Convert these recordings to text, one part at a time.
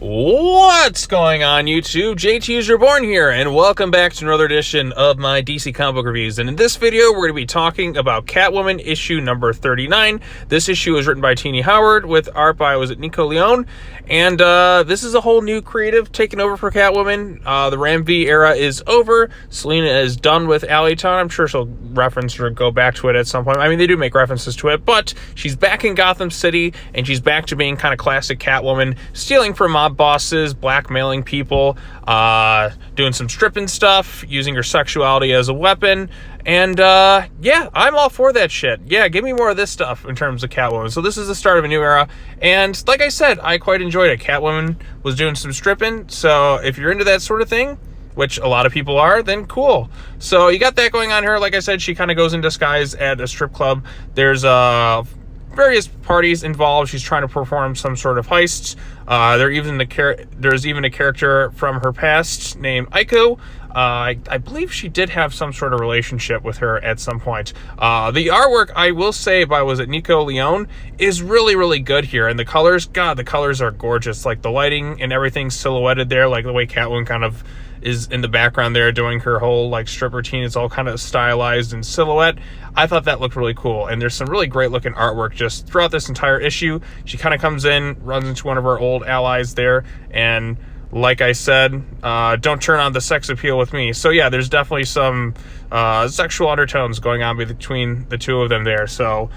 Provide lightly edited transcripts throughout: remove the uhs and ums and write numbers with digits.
What's going on, YouTube? JT's Reborn here, and welcome back to another edition of my DC comic book reviews. And in this video, we're going to be talking about Catwoman issue number 39. This issue is written by Tini Howard with art by, Nico Leone. And this is a whole new creative taking over for Catwoman. The Ram V era is over. Selina is done with Alleytown. I'm sure she'll reference or go back to it at some point. I mean, they do make references to it, but she's back in Gotham City, and she's back to being kind of classic Catwoman, stealing from mob bosses, blackmailing people, doing some stripping stuff, using her sexuality as a weapon. And yeah, I'm all for that shit. Yeah, give me more of this stuff in terms of Catwoman. So this is the start of a new era, and like I said, I quite enjoyed it. Catwoman was doing some stripping, so if you're into that sort of thing, which a lot of people are, then cool. So you got that going on here. Like I said, she kind of goes in disguise at a strip club. There's various parties involved. She's trying to perform some sort of heist. There's even a character from her past named Aiko. I believe she did have some sort of relationship with her at some point. The artwork, I will say, by Nico Leone, is really, really good here. And the colors, God, the colors are gorgeous. Like the lighting and everything silhouetted there, like the way Catwoman kind of is in the background there doing her whole like strip routine. It's all kind of stylized in silhouette. I thought that looked really cool, and there's some really great looking artwork just throughout this entire issue. She kind of comes in, runs into one of her old allies there, and like I said, don't turn on the sex appeal with me. So yeah, there's definitely some sexual undertones going on between the two of them there. So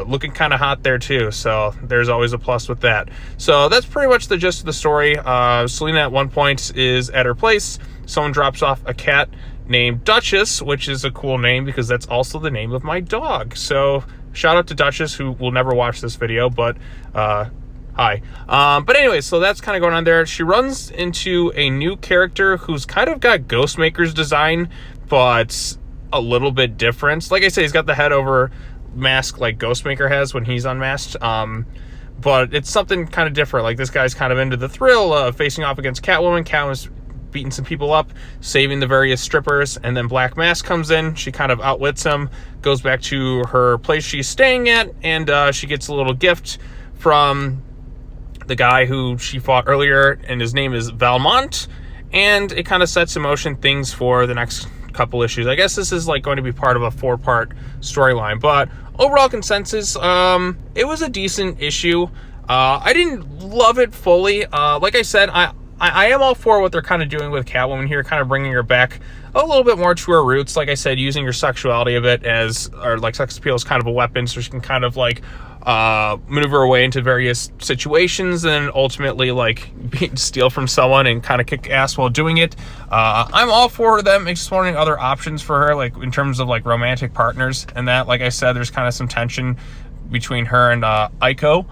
looking kind of hot there too. So there's always a plus with that. So that's pretty much the gist of the story. Selina at one point is at her place. Someone drops off a cat named Duchess, which is a cool name because that's also the name of my dog. So shout out to Duchess, who will never watch this video, but hi. But anyway, so that's kind of going on there. She runs into a new character who's kind of got Ghostmaker's design, but a little bit different. Like I say, he's got the head over mask like Ghostmaker has when he's unmasked. But it's something kind of different. Like this guy's kind of into the thrill of facing off against Catwoman. Catwoman's beating some people up, saving the various strippers, and then Black Mask comes in. She kind of outwits him, goes back to her place she's staying at, and she gets a little gift from the guy who she fought earlier, and his name is Valmont, and it kind of sets in motion things for the next couple issues. I guess this is like going to be part of a 4-part storyline, but overall consensus, it was a decent issue. I didn't love it fully. Like I said, I am all for what they're kind of doing with Catwoman here, kind of bringing her back a little bit more to her roots. Like I said, using her sexuality a bit or like sex appeal as kind of a weapon, so she can kind of like maneuver her way into various situations and ultimately like steal from someone and kind of kick ass while doing it. I'm all for them exploring other options for her, like in terms of like romantic partners and that. Like I said, there's kind of some tension between her and Aiko.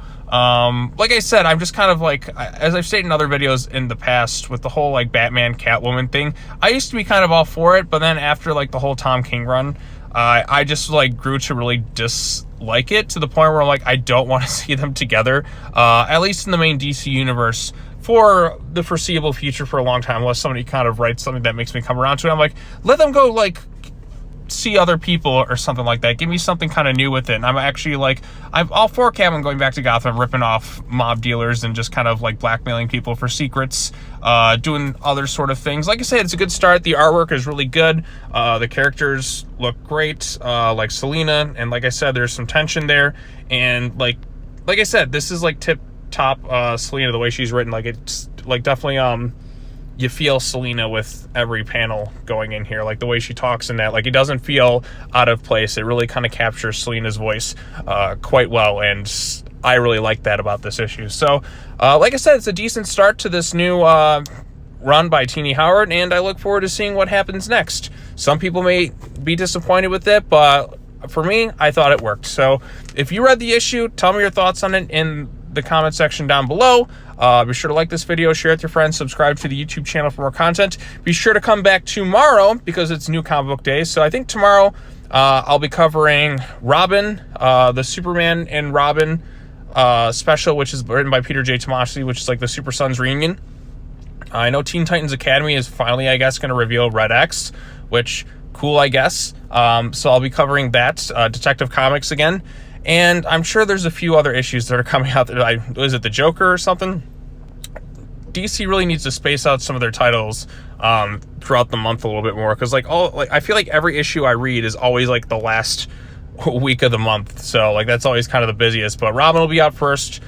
Like I said, I'm just kind of like, as I've stated in other videos in the past with the whole like Batman Catwoman thing, I used to be kind of all for it, but then after like the whole Tom King run, I just like grew to really dislike it to the point where I'm like, I don't want to see them together, at least in the main DC universe for the foreseeable future for a long time, unless somebody kind of writes something that makes me come around to it. I'm like, let them go like see other people or something like that. Give me something kind of new with it. And I'm actually like, I'm all for Catwoman going back to Gotham, ripping off mob dealers and just kind of like blackmailing people for secrets, doing other sort of things. Like I said, it's a good start. The artwork is really good. The characters look great, like Selina, and like I said, there's some tension there. And like I said, this is like tip top Selina, the way she's written. Like it's like definitely you feel Selina with every panel going in here, like the way she talks in that, like it doesn't feel out of place. It really kind of captures Selina's voice quite well, and I really like that about this issue. So like I said, it's a decent start to this new run by Tini Howard, and I look forward to seeing what happens next. Some people may be disappointed with it, but for me, I thought it worked. So if you read the issue, tell me your thoughts on it in the comment section down below. Be sure to like this video, share it with your friends, subscribe to the YouTube channel for more content. Be sure to come back tomorrow because it's new comic book day. So I think tomorrow I'll be covering Robin, the Superman and Robin special, which is written by Peter J. Tomasi, which is like the Super Sons reunion. I know Teen Titans Academy is finally, I guess, going to reveal Red X, which cool, I guess. So I'll be covering that, Detective Comics again. And I'm sure there's a few other issues that are coming out. Is it the Joker or something? DC really needs to space out some of their titles throughout the month a little bit more, because I feel like every issue I read is always like the last week of the month, so like that's always kind of the busiest. But Robin will be out first.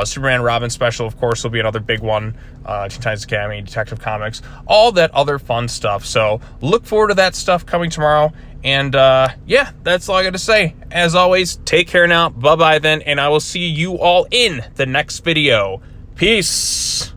Superman Robin special, of course, will be another big one. Teen Titans Academy, Detective Comics, all that other fun stuff. So look forward to that stuff coming tomorrow. And yeah, that's all I got to say. As always, take care now. Bye-bye then, and I will see you all in the next video. Peace.